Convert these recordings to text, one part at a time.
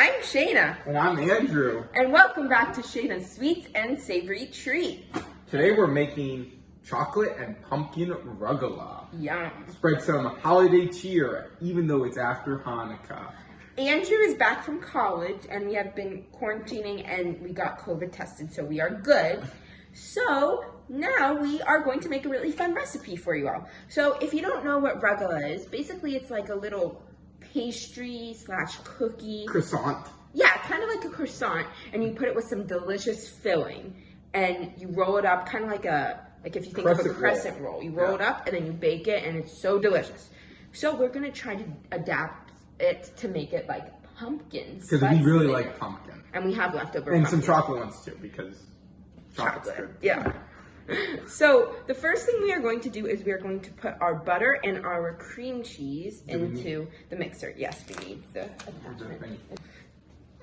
I'm Shaina. And I'm Andrew. And welcome back to Shaina's Sweet and Savory Treat. Today we're making chocolate and pumpkin rugelach. Yum. Spread some holiday cheer, even though it's after Hanukkah. Andrew is back from college, and we have been quarantining, and we got COVID tested, so we are good. So now we are going to make a really fun recipe for you all. So if you don't know what rugelach is, basically it's like a little pastry / cookie. Croissant. Yeah, kind of like a croissant, and you put it with some delicious filling, and you roll it up kind of like if you think of a crescent roll. You roll it up, and then you bake it, and it's so delicious. So we're going to try to adapt it to make it like pumpkin. Because we really like pumpkin. And we have leftover and pumpkin. some chocolate ones too, because chocolate's good. Yeah. So the first thing we are going to do is we are going to put our butter and our cream cheese into the mixer. Yes, we need the attachment.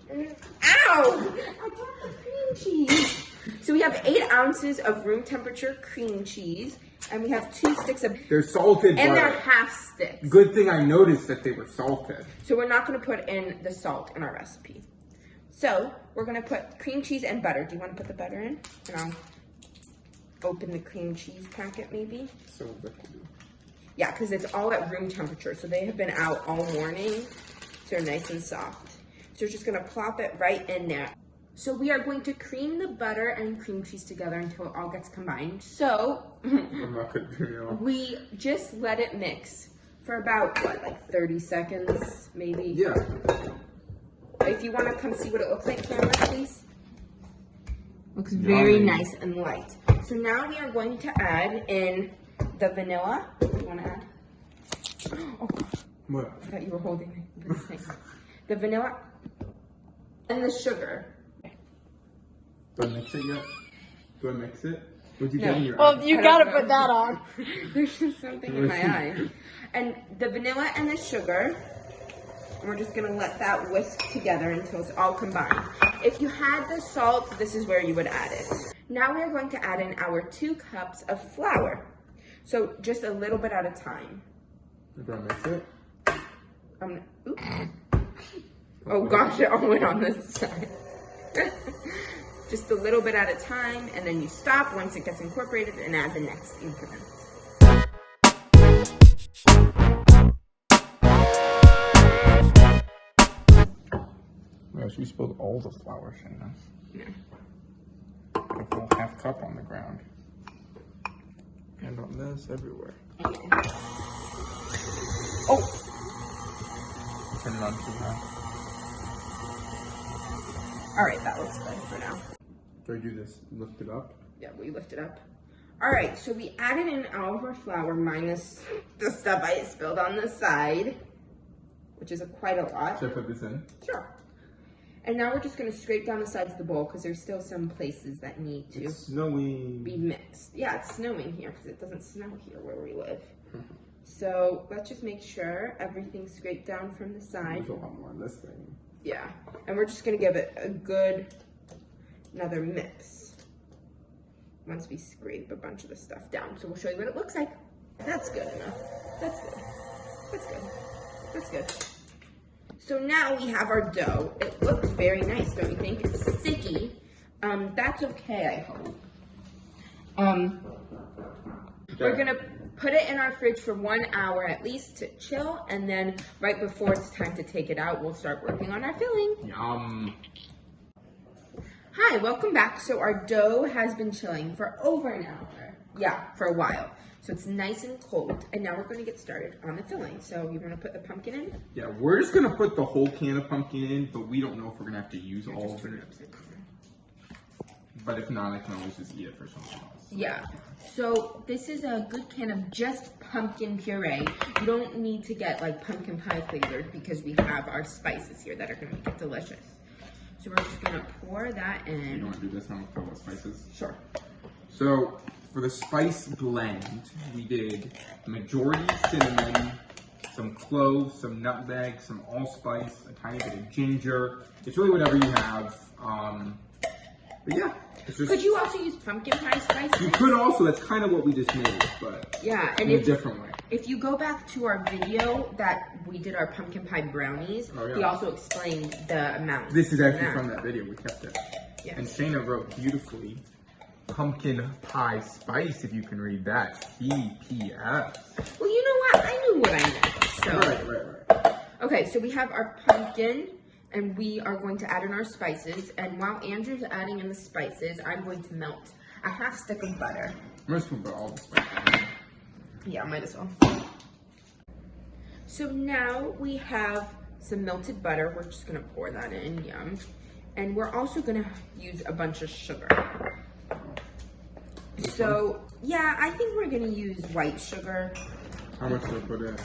Ow! I got the cream cheese. So we have 8 ounces of room temperature cream cheese, and we have 2 sticks of. They're salted and butter. they're half sticks. Good thing I noticed that they were salted. So we're not going to put in the salt in our recipe. So we're going to put cream cheese and butter. Do you want to put the butter in? And I'll open the cream cheese packet maybe. So liquidy. Yeah, because it's all at room temperature. So they have been out all morning. So they're nice and soft. So we're just going to plop it right in there. So we are going to cream the butter and cream cheese together until it all gets combined. So I'm not good, we just let it mix for about, what, like 30 seconds maybe? Yeah. If you want to come see what it looks like, camera, please. Looks very nice and light. So now we are going to add in the vanilla. What do you want to add? Oh, What? I thought you were holding this thing. The vanilla and the sugar. Do I mix it yet? Do I mix it? What'd you No. get in your Well, eye? you gotta put that on. There's just something in my eye. And the vanilla and the sugar, we're just gonna let that whisk together until it's all combined. If you had the salt, this is where you would add it. Now we are going to add in our 2 cups of flour. So just a little bit at a time. Do I mix it? Oops. Oh gosh, it all went on this side. Just a little bit at a time, and then you stop once it gets incorporated and add the next increment. Yes, you spilled all the flour, Shaina. Yeah. A full half cup on the ground. And on this, everywhere. Oh! Turn it on too high. Alright, that looks good for now. Do I do this, lift it up? Yeah, we lift it up. Alright, so we added in all of our flour minus the stuff I spilled on the side, which is quite a lot. Should I put this in? Sure. And now we're just going to scrape down the sides of the bowl because there's still some places that need to It's snowing. be mixed. Yeah, it's snowing here because it doesn't snow here where we live. So let's just make sure everything's scraped down from the side. There's a lot more on this thing. Yeah, and we're just going to give it a good, another mix once we scrape a bunch of the stuff down. So we'll show you what it looks like. That's good enough. That's good. That's good. That's good. So now we have our dough. It looks very nice, don't you think? It's sticky. That's okay, I hope. We're gonna put it in our fridge for 1 hour at least to chill, and then right before it's time to take it out, we'll start working on our filling. Yum. Hi, welcome back. So our dough has been chilling for over an hour. Yeah, for a while. So it's nice and cold, and now we're going to get started on the filling. So you want to put the pumpkin in? Yeah, we're just gonna put the whole can of pumpkin in, but we don't know if we're gonna have to use all of it. But if not, I can always just eat it for something else. Yeah. So this is a good can of just pumpkin puree. You don't need to get like pumpkin pie flavored because we have our spices here that are going to make it delicious. So we're just going to pour that in. You want to do this now with all the spices? Sure. So for the spice blend, we did majority cinnamon, some cloves, some nutmeg, some allspice, a tiny bit of ginger. It's really whatever you have. But yeah. It's just, could you also use pumpkin pie spice? you could also, that's kind of what we just made, but yeah, and in a different way. If you go back to our video that we did our pumpkin pie brownies, he also explained the amount. This is actually from that video. We kept it. Yes. And Shaina wrote beautifully, pumpkin pie spice, if you can read that. PPS. Well, you know what? I knew what I meant. So. Right. Okay, so we have our pumpkin, and we are going to add in our spices. And while Andrew's adding in the spices, I'm going to melt a half stick of butter. I'm just going to put all the spices. Yeah, might as well. So now we have some melted butter. We're just gonna pour that in, yum. And we're also gonna use a bunch of sugar. So, yeah, I think we're gonna use white sugar. How much do I put in?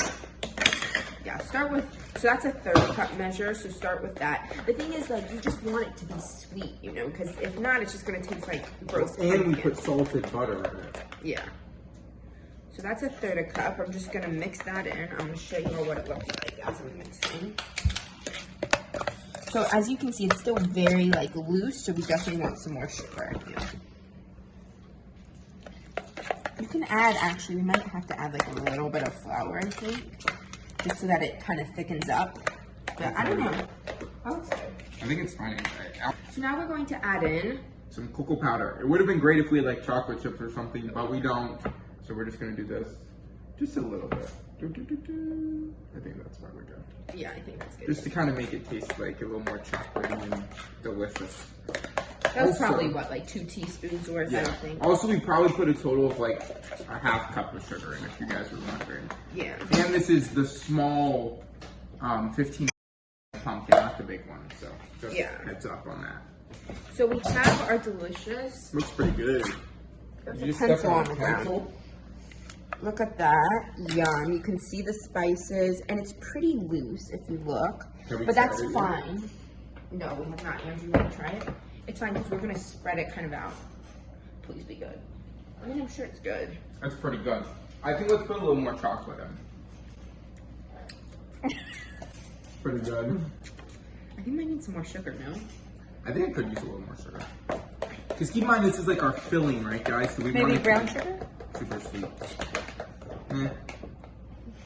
Yeah, start with, so that's a 1/3 cup measure, so start with that. The thing is, like, you just want it to be sweet, you know, because if not, it's just gonna taste like gross pumpkin. And we put salted butter in it. Yeah. So that's a 1/3 cup. I'm just gonna mix that in. I'm gonna show you all what it looks like as I'm mixing. So as you can see, it's still very like loose, so we definitely want some more sugar. You can add, actually, we might have to add like a little bit of flour, I think, just so that it kind of thickens up. But I don't know. Oh, it's good. I think it's fine. So now we're going to add in some cocoa powder. It would have been great if we had like chocolate chips or something, but we don't. So we're just gonna do this, just a little bit. I think that's probably good. Yeah, I think that's good. Just to kind of make it taste like a little more chocolatey and delicious. That was probably what, like 2 teaspoons worth, I think. Also, we probably put a total of like a half cup of sugar in, if you guys were wondering. Yeah. And this is the small 15 pumpkin, not the big one. So just heads up on that. So we have our delicious. Looks pretty good. There's a pencil on the ground. Look at that. Yum. You can see the spices, and it's pretty loose if you look. But that's fine. No, we have not. Andrew, you want to try it? It's fine because we're going to spread it kind of out. Please be good. I mean, I'm sure it's good. That's pretty good. I think let's put a little more chocolate in. Pretty good. I think I need some more sugar, no? I think I could use a little more sugar. Because keep in mind, this is like our filling, right, guys? So we Maybe want brown sugar? Super sweet.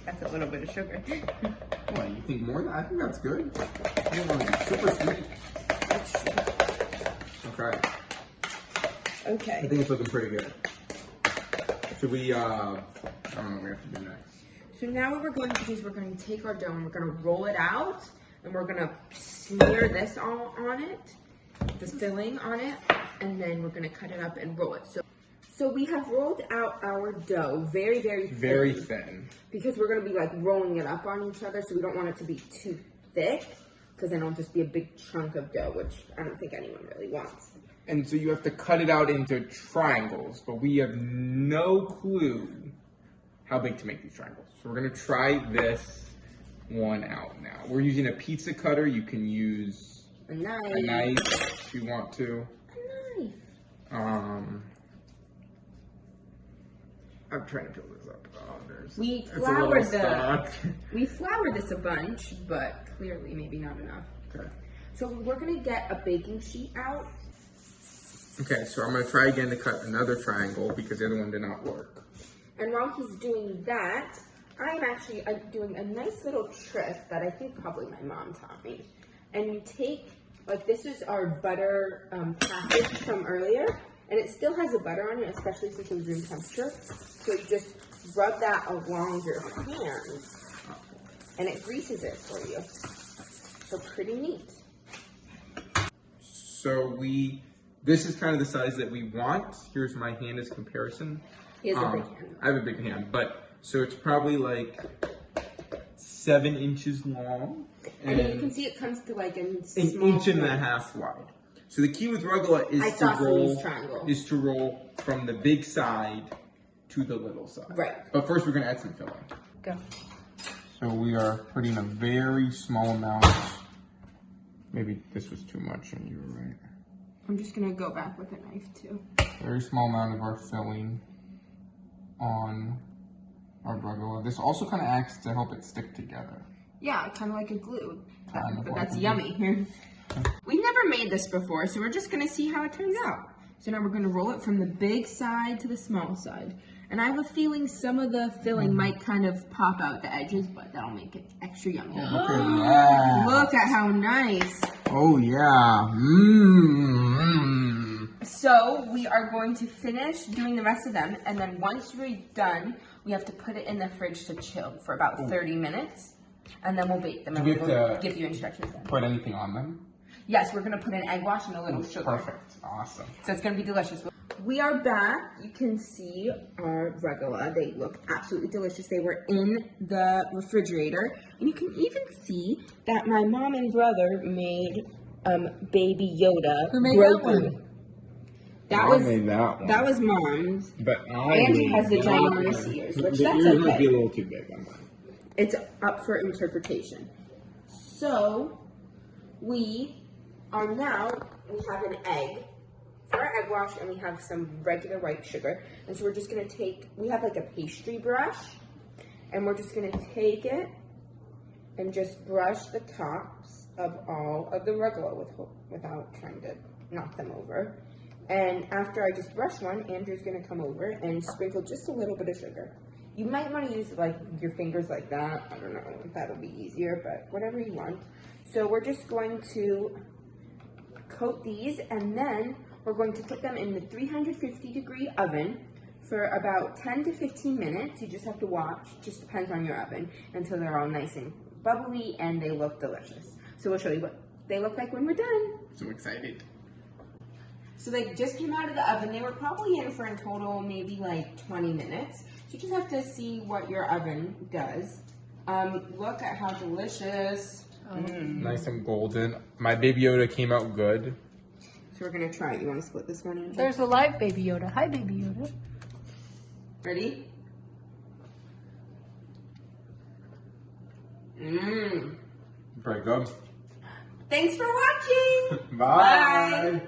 That's a little bit of sugar. What, you think more than that? I think that's good. I don't want to be super sweet. Okay. Okay. I think it's looking pretty good. Should we, I don't know what we have to do next. So now what we're going to do is we're going to take our dough and we're going to roll it out. And we're going to smear this all on it, the filling on it. And then we're going to cut it up and roll it. So we have rolled out our dough very, very thin. Very thin. Because we're going to be like rolling it up on each other. So we don't want it to be too thick. Because then it'll just be a big chunk of dough, which I don't think anyone really wants. And so you have to cut it out into triangles, but we have no clue how big to make these triangles. So we're gonna try this one out now. We're using a pizza cutter. You can use a knife if you want to. A knife. I'm trying to build this up. Oh, we floured this a bunch, but clearly maybe not enough. Okay. So we're gonna get a baking sheet out. Okay, so I'm gonna try again to cut another triangle because the other one did not work. And while he's doing that, I'm actually doing a nice little trick that I think probably my mom taught me. And you take, like this is our butter package from earlier, and it still has the butter on it, especially since it was room temperature. So you just rub that along your hands, and it greases it for you. So pretty neat. So this is kind of the size that we want. Here's my hand as comparison. He has a big hand. I have a big hand, but so it's probably like 7 inches long. And you can see it comes to like an inch and a half wide. So the key with Rugelach is to roll from the big side to the little side. Right. But first we're gonna add some filling. Go. So we are putting a very small amount. Maybe this was too much and you were right. I'm just gonna go back with a knife too. Very small amount of our filling on our Rugelach. This also kind of acts to help it stick together. Yeah, kind of like a glue. But that's like yummy. We've never made this before, so we're just gonna see how it turns out. So now we're gonna roll it from the big side to the small side. And I have a feeling some of the filling might kind of pop out the edges, but that'll make it extra yummy. Yeah. Look at how nice. Oh yeah. Mmm. So we are going to finish doing the rest of them, and then once we're done, we have to put it in the fridge to chill for about 30 minutes, and then we'll bake them. And we'll give you instructions then. Put anything on them? Yes, we're gonna put an egg wash and a little sugar. Perfect. Awesome. So it's gonna be delicious. We are back. You can see our rugelach. They look absolutely delicious. They were in the refrigerator, and you can even see that my mom and brother made baby Yoda. Who made Grogu. that one? That was mom's. But Andrew has the ginormous ears, which the that's ears might okay. be a little too big on mine. It's up for interpretation. So we have an egg for our egg wash, and we have some regular white sugar. And so we're just gonna we have like a pastry brush, and we're just gonna take it and just brush the tops of all of the rugelach without trying to knock them over. And after I just brush one, Andrew's gonna come over and sprinkle just a little bit of sugar. You might want to use like your fingers like that. I don't know if that'll be easier, but whatever you want. So we're just going to coat these, and then we're going to put them in the 350-degree oven for about 10 to 15 minutes. You just have to watch, just depends on your oven, until they're all nice and bubbly and they look delicious. So we'll show you what they look like when we're done. So excited. So they just came out of the oven. They were probably in for in total maybe like 20 minutes. So you just have to see what your oven does. Look at how delicious. Nice and golden. My baby Yoda came out good. So we're gonna try it. You wanna split this one in? There's a live baby Yoda. Hi, baby Yoda. Ready? Mmm. Very good. Thanks for watching. Bye. Bye.